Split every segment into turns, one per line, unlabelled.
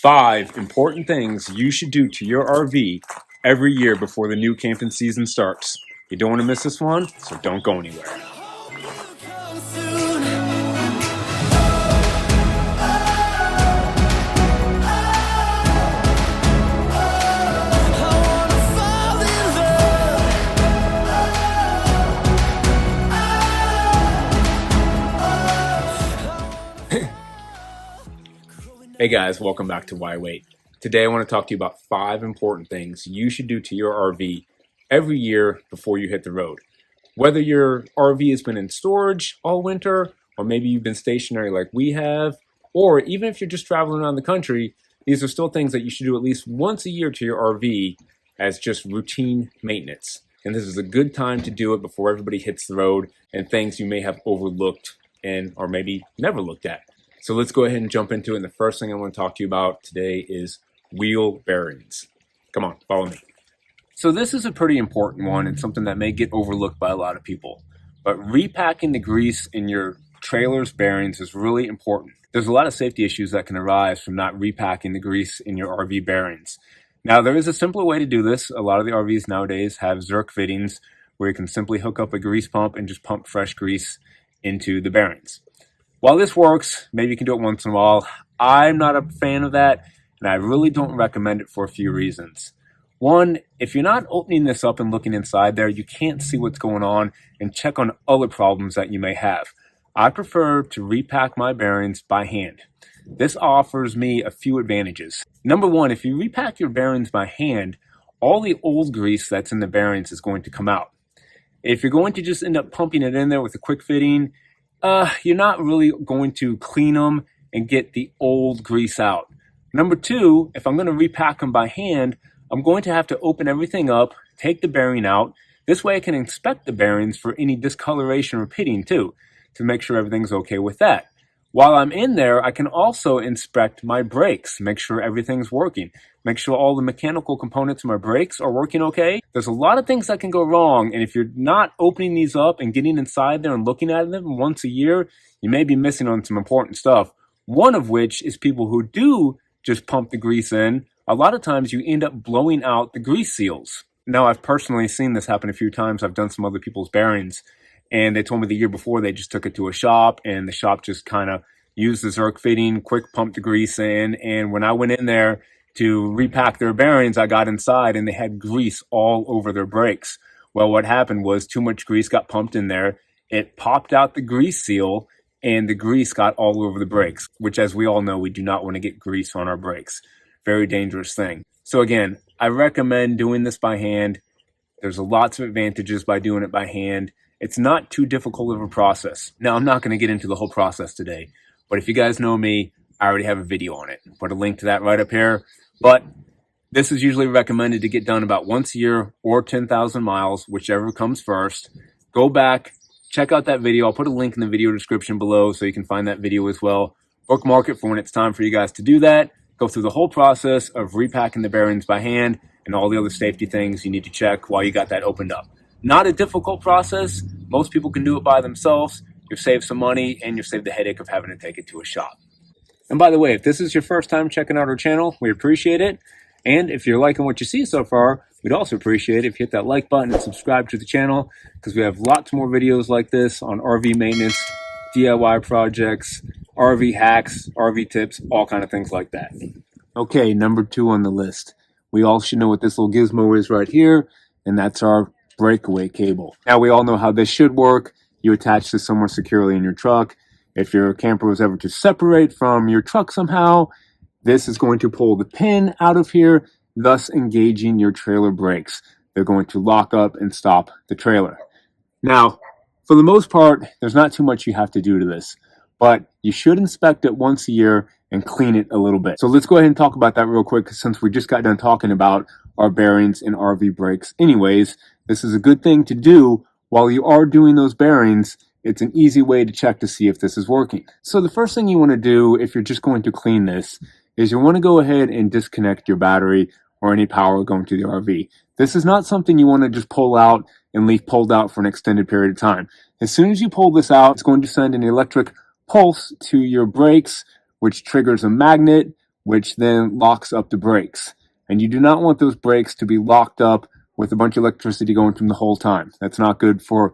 5 important things you should do to your RV every year before the new camping season starts. You don't want to miss this one, so don't go anywhere. Hey guys, welcome back to Why Wait. Today I want to talk to you about 5 important things you should do to your RV every year before you hit the road. Whether your RV has been in storage all winter, or maybe you've been stationary like we have, or even if you're just traveling around the country, these are still things that you should do at least once a year to your RV as just routine maintenance. And this is a good time to do it before everybody hits the road and things you may have overlooked and or maybe never looked at. So let's go ahead and jump into it. And the first thing I want to talk to you about today is wheel bearings. Come on, follow me. So this is a pretty important one and something that may get overlooked by a lot of people. But repacking the grease in your trailer's bearings is really important. There's a lot of safety issues that can arise from not repacking the grease in your RV bearings. Now, there is a simpler way to do this. A lot of the RVs nowadays have Zerk fittings where you can simply hook up a grease pump and just pump fresh grease into the bearings. While this works, maybe you can do it once in a while. I'm not a fan of that, and I really don't recommend it for a few reasons. One, if you're not opening this up and looking inside there, you can't see what's going on and check on other problems that you may have. I prefer to repack my bearings by hand. This offers me a few advantages. Number one, if you repack your bearings by hand, all the old grease that's in the bearings is going to come out. If you're going to just end up pumping it in there with a quick fitting, you're not really going to clean them and get the old grease out. Number two, if I'm going to repack them by hand, I'm going to have to open everything up, take the bearing out. This way I can inspect the bearings for any discoloration or pitting too, to make sure everything's okay with that. While I'm in there, I can also inspect my brakes, make sure everything's working, make sure all the mechanical components of my brakes are working okay. There's a lot of things that can go wrong, and if you're not opening these up and getting inside there and looking at them once a year, you may be missing on some important stuff. One of which is people who do just pump the grease in. A lot of times you end up blowing out the grease seals. Now, I've personally seen this happen a few times. I've done some other people's bearings, and they told me the year before they just took it to a shop, and the shop just kind of used the Zerk fitting, quick pumped the grease in, and when I went in there to repack their bearings, I got inside and they had grease all over their brakes. Well, what happened was too much grease got pumped in there, it popped out the grease seal, and the grease got all over the brakes, which, as we all know, we do not want to get grease on our brakes. Very dangerous thing. So again, I recommend doing this by hand. There's lots of advantages by doing it by hand. It's not too difficult of a process. Now, I'm not going to get into the whole process today, but if you guys know me, I already have a video on it. Put a link to that right up here. But this is usually recommended to get done about once a year or 10,000 miles, whichever comes first. Go back, check out that video. I'll put a link in the video description below so you can find that video as well. Bookmark it for when it's time for you guys to do that. Go through the whole process of repacking the bearings by hand and all the other safety things you need to check while you got that opened up. Not a difficult process. Most people can do it by themselves. You'll save some money and you'll save the headache of having to take it to a shop. And by the way, if this is your first time checking out our channel, we appreciate it. And if you're liking what you see so far, we'd also appreciate it if you hit that like button and subscribe to the channel, because we have lots more videos like this on RV maintenance, DIY projects, RV hacks, RV tips, all kind of things like that. Okay, number 2 on the list. We all should know what this little gizmo is right here, and that's our breakaway cable. Now, we all know how this should work. You attach this somewhere securely in your truck. If your camper was ever to separate from your truck somehow, this is going to pull the pin out of here, thus engaging your trailer brakes. They're going to lock up and stop the trailer. Now, for the most part, there's not too much you have to do to this, but you should inspect it once a year and clean it a little bit. So let's go ahead and talk about that real quick, since we just got done talking about our bearings and RV brakes. Anyways, this is a good thing to do while you are doing those bearings. It's an easy way to check to see if this is working. So the first thing you want to do if you're just going to clean this is you want to go ahead and disconnect your battery or any power going to the RV. This is not something you want to just pull out and leave pulled out for an extended period of time. As soon as you pull this out, it's going to send an electric pulse to your brakes, which triggers a magnet, which then locks up the brakes. And you do not want those brakes to be locked up with a bunch of electricity going through them the whole time. That's not good for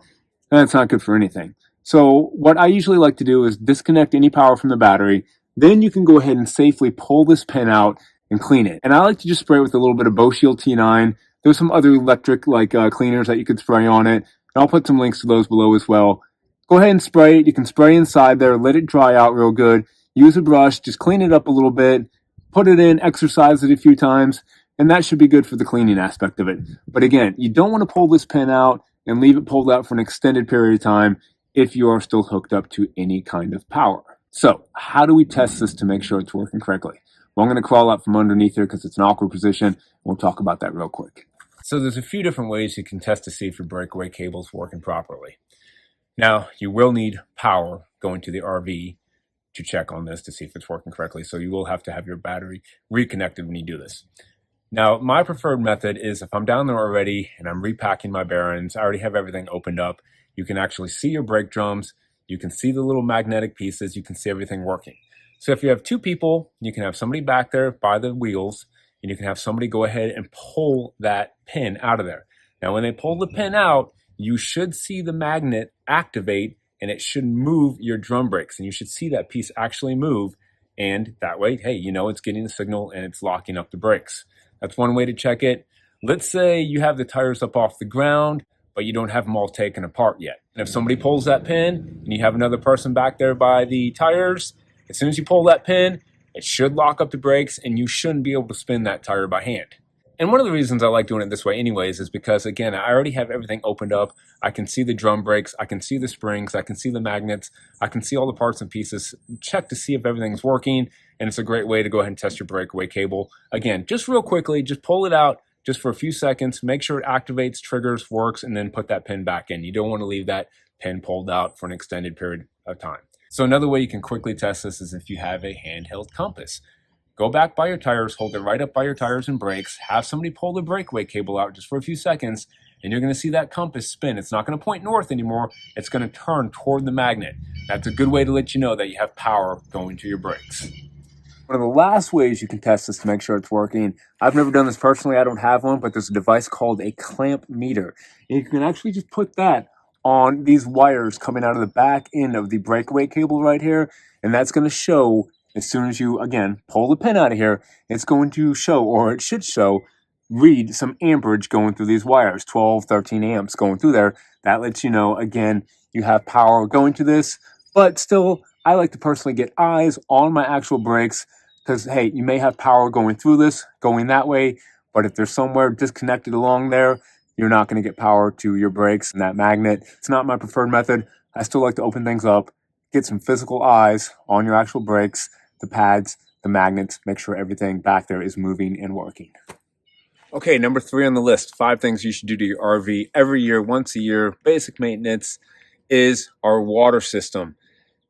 anything. So what I usually like to do is disconnect any power from the battery. Then you can go ahead and safely pull this pin out and clean it. And I like to just spray it with a little bit of Shield T9. There's some other electric cleaners that you could spray on it. And I'll put some links to those below as well. Go ahead and spray it. You can spray inside there, let it dry out real good. Use a brush, just clean it up a little bit, put it in, exercise it a few times, and that should be good for the cleaning aspect of it. But again, you don't want to pull this pin out and leave it pulled out for an extended period of time if you are still hooked up to any kind of power. So how do we test this to make sure it's working correctly? Well, I'm going to crawl out from underneath here because it's an awkward position. We'll talk about that real quick. So there's a few different ways you can test to see if your breakaway cable is working properly. Now, you will need power going to the RV to check on this to see if it's working correctly. So you will have to have your battery reconnected when you do this. Now, my preferred method is if I'm down there already and I'm repacking my bearings, I already have everything opened up. You can actually see your brake drums. You can see the little magnetic pieces. You can see everything working. So if you have two people, you can have somebody back there by the wheels, and you can have somebody go ahead and pull that pin out of there. Now, when they pull the pin out, you should see the magnet activate, and it should move your drum brakes, and you should see that piece actually move, and that way, hey, you know it's getting the signal and it's locking up the brakes. That's one way to check it. Let's say you have the tires up off the ground, but you don't have them all taken apart yet. And if somebody pulls that pin and you have another person back there by the tires, as soon as you pull that pin, it should lock up the brakes and you shouldn't be able to spin that tire by hand. And one of the reasons I like doing it this way anyways is because, again, I already have everything opened up. I can see the drum brakes, I can see the springs, I can see the magnets, I can see all the parts and pieces, check to see if everything's working, and it's a great way to go ahead and test your breakaway cable. Again, just real quickly, just pull it out just for a few seconds, make sure it activates, triggers, works, and then put that pin back in. You don't want to leave that pin pulled out for an extended period of time. So another way you can quickly test this is if you have a handheld compass. Go back by your tires, hold it right up by your tires and brakes, have somebody pull the breakaway cable out just for a few seconds, and you're going to see that compass spin. It's not going to point north anymore. It's going to turn toward the magnet. That's a good way to let you know that you have power going to your brakes. One of the last ways you can test this to make sure it's working, I've never done this personally, I don't have one, but there's a device called a clamp meter. And you can actually just put that on these wires coming out of the back end of the breakaway cable right here, and that's going to show as soon as you, again, pull the pin out of here, it's going to show, or it should show, read some amperage going through these wires, 12, 13 amps going through there. That lets you know, again, you have power going to this, but still, I like to personally get eyes on my actual brakes because, hey, you may have power going through this, going that way, but if there's somewhere disconnected along there, you're not going to get power to your brakes and that magnet. It's not my preferred method. I still like to open things up, get some physical eyes on your actual brakes, the pads, the magnets, make sure everything back there is moving and working. Okay, number 3 on the list, 5 things you should do to your RV every year, once a year, basic maintenance, is our water system.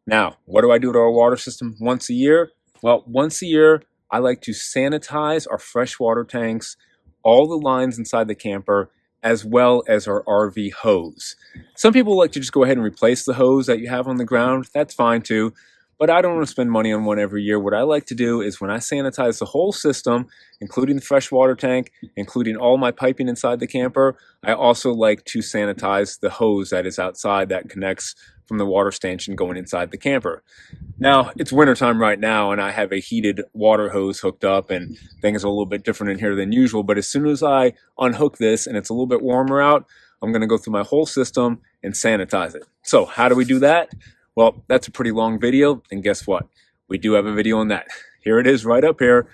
Now, what do I do to our water system once a year? Well, once a year, I like to sanitize our freshwater tanks, all the lines inside the camper, as well as our RV hose. Some people like to just go ahead and replace the hose that you have on the ground. That's fine too. But I don't want to spend money on one every year. What I like to do is when I sanitize the whole system, including the freshwater tank, including all my piping inside the camper, I also like to sanitize the hose that is outside that connects from the water stanchion going inside the camper. Now, it's wintertime right now, and I have a heated water hose hooked up, and things are a little bit different in here than usual. But as soon as I unhook this and it's a little bit warmer out, I'm going to go through my whole system and sanitize it. So how do we do that? Well, that's a pretty long video, and guess what? We do have a video on that. Here it is right up here.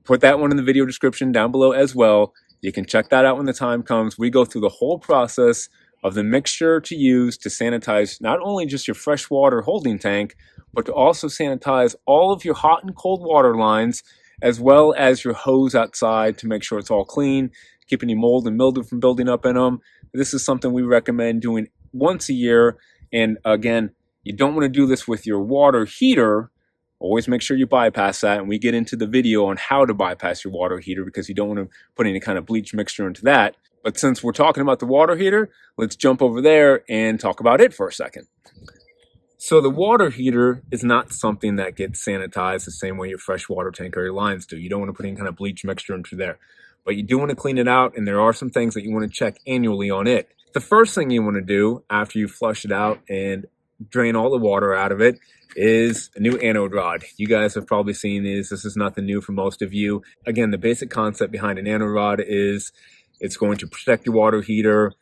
Put that one in the video description down below as well. You can check that out when the time comes. We go through the whole process of the mixture to use to sanitize not only just your freshwater holding tank, but to also sanitize all of your hot and cold water lines, as well as your hose outside to make sure it's all clean, keep any mold and mildew from building up in them. This is something we recommend doing once a year. And again, you don't want to do this with your water heater. Always make sure you bypass that, and we get into the video on how to bypass your water heater because you don't want to put any kind of bleach mixture into that. But since we're talking about the water heater, let's jump over there and talk about it for a second. So the water heater is not something that gets sanitized the same way your fresh water tank or your lines do. You don't want to put any kind of bleach mixture into there. But you do want to clean it out, and there are some things that you want to check annually on it. The first thing you want to do after you flush it out and drain all the water out of it is a new anode rod. You guys have probably seen these. This is nothing new for most of you. Again, the basic concept behind an anode rod is it's going to protect your water heater.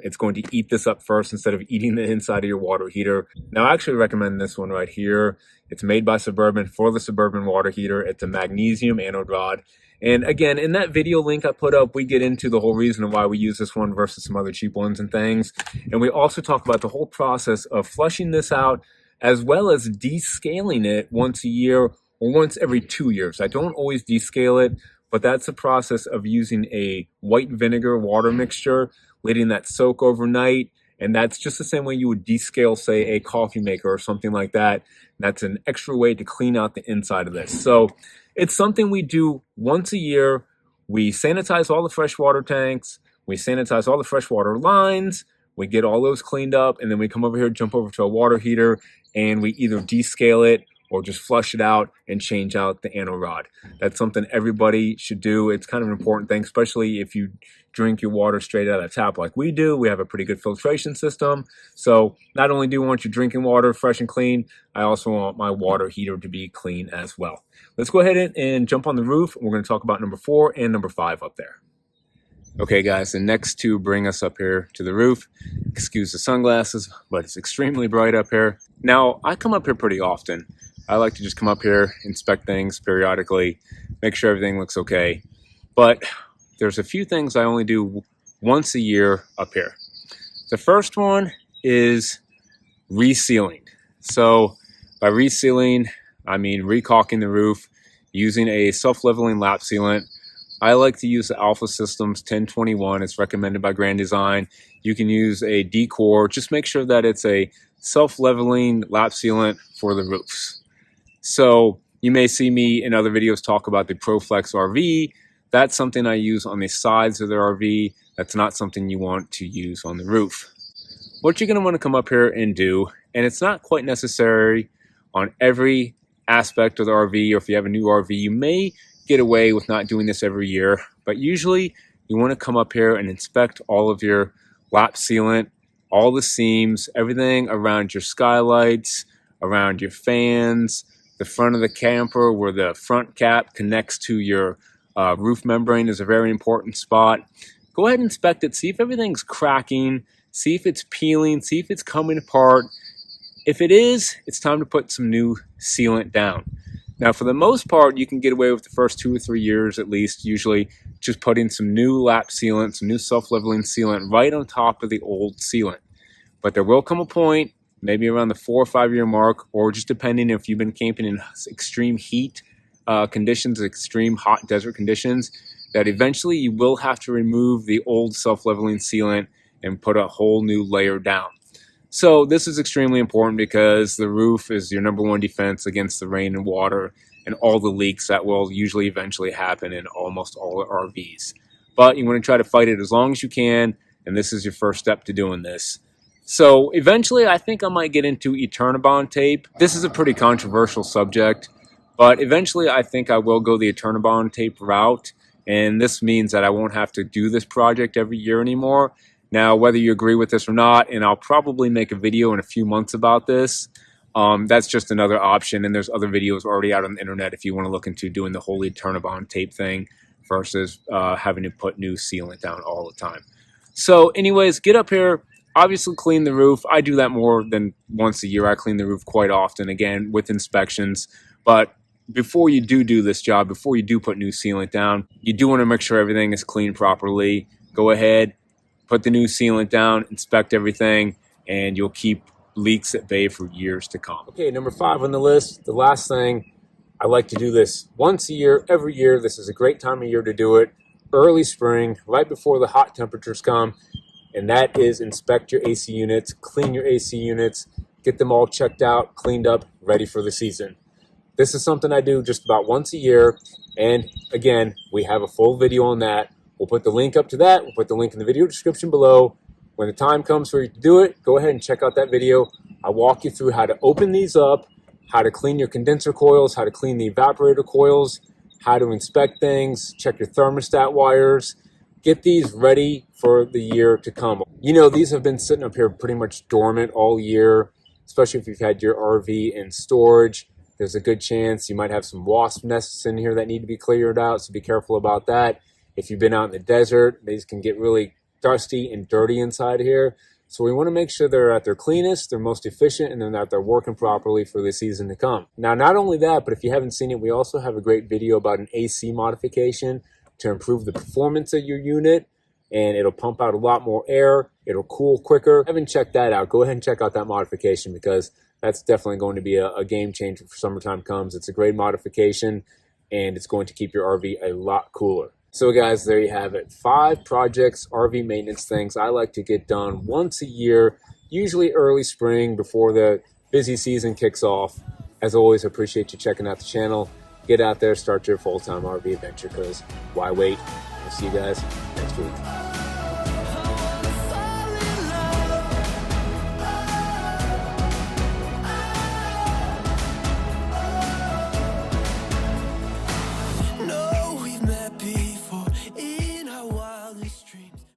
It's going to eat this up first instead of eating the inside of your water heater. Now, I actually recommend this one right here. It's made by Suburban for the Suburban water heater. It's a magnesium anode rod. And again, in that video link I put up, we get into the whole reason why we use this one versus some other cheap ones and things. And we also talk about the whole process of flushing this out as well as descaling it once a year or once every 2 years. I don't always descale it, but that's the process of using a white vinegar water mixture, letting that soak overnight. And that's just the same way you would descale, say, a coffee maker or something like that. That's an extra way to clean out the inside of this. So it's something we do once a year. We sanitize all the freshwater tanks. We sanitize all the freshwater lines. We get all those cleaned up. And then we come over here, jump over to a water heater, and we either descale it or just flush it out and change out the anode rod. That's something everybody should do. It's kind of an important thing, especially if you drink your water straight out of the tap like we do. We have a pretty good filtration system. So not only do I want your drinking water fresh and clean, I also want my water heater to be clean as well. Let's go ahead and jump on the roof. We're going to talk about number 4 and number 5 up there. Okay, guys, the next two bring us up here to the roof. Excuse the sunglasses, but it's extremely bright up here. Now, I come up here pretty often. I like to just come up here, inspect things periodically, make sure everything looks okay. But there's a few things I only do once a year up here. The first one is resealing. So by resealing, I mean recaulking the roof using a self-leveling lap sealant. I like to use the Alpha Systems 1021. It's recommended by Grand Design. You can use a D-Core. Just make sure that it's a self-leveling lap sealant for the roofs. So you may see me in other videos talk about the ProFlex RV. That's something I use on the sides of the RV. That's not something you want to use on the roof. What you're going to want to come up here and do, and it's not quite necessary on every aspect of the RV, or if you have a new RV, you may get away with not doing this every year, but usually you want to come up here and inspect all of your lap sealant, all the seams, everything around your skylights, around your fans, the front of the camper where the front cap connects to your roof membrane is a very important spot. Go ahead and inspect it, see if everything's cracking, see if it's peeling, see if it's coming apart. If it is, it's time to put some new sealant down. Now, for the most part, you can get away with the first 2 or 3 years at least, usually just putting some new lap sealant, some new self-leveling sealant right on top of the old sealant. But there will come a point, maybe around the 4 or 5 year mark, or just depending if you've been camping in extreme heat conditions, extreme hot desert conditions, that eventually you will have to remove the old self-leveling sealant and put a whole new layer down. So this is extremely important because the roof is your number one defense against the rain and water and all the leaks that will usually eventually happen in almost all RVs. But you want to try to fight it as long as you can, and this is your first step to doing this. So eventually I think I might get into Eternabond tape. This is a pretty controversial subject, but eventually I think I will go the Eternabond tape route, and this means that I won't have to do this project every year anymore. Now, whether you agree with this or not, and I'll probably make a video in a few months about this, that's just another option, and there's other videos already out on the internet if you want to look into doing the whole Eternabond tape thing versus having to put new sealant down all the time. So anyways, get up here, obviously clean the roof. I do that more than once a year. I clean the roof quite often, again, with inspections. But before you do this job, before you do put new sealant down, you do want to make sure everything is cleaned properly. Go ahead, put the new sealant down, inspect everything, and you'll keep leaks at bay for years to come. Okay, number 5 on the list, the last thing. I like to do this once a year, every year. This is a great time of year to do it. Early spring, right before the hot temperatures come, and that is inspect your AC units, clean your AC units, get them all checked out, cleaned up, ready for the season. This is something I do just about once a year, and again, we have a full video on that. We'll put the link up to that. We'll put the link in the video description below. When the time comes for you to do it, go ahead and check out that video. I walk you through how to open these up, how to clean your condenser coils, how to clean the evaporator coils, how to inspect things, check your thermostat wires, get these ready for the year to come. You know, these have been sitting up here pretty much dormant all year, especially if you've had your RV in storage. There's a good chance you might have some wasp nests in here that need to be cleared out, so be careful about that. If you've been out in the desert, these can get really dusty and dirty inside here. So we want to make sure they're at their cleanest, they're most efficient, and then that they're working properly for the season to come. Now, not only that, but if you haven't seen it, we also have a great video about an AC modification to improve the performance of your unit, and it'll pump out a lot more air, it'll cool quicker. If you haven't checked that out, go ahead and check out that modification, because that's definitely going to be a game changer for summertime comes. It's a great modification, and it's going to keep your RV a lot cooler. So guys, there you have it. 5 projects, RV maintenance things I like to get done once a year, usually early spring before the busy season kicks off. As always, I appreciate you checking out the channel. Get out there, start your full-time RV adventure, because why wait? I'll see you guys next week.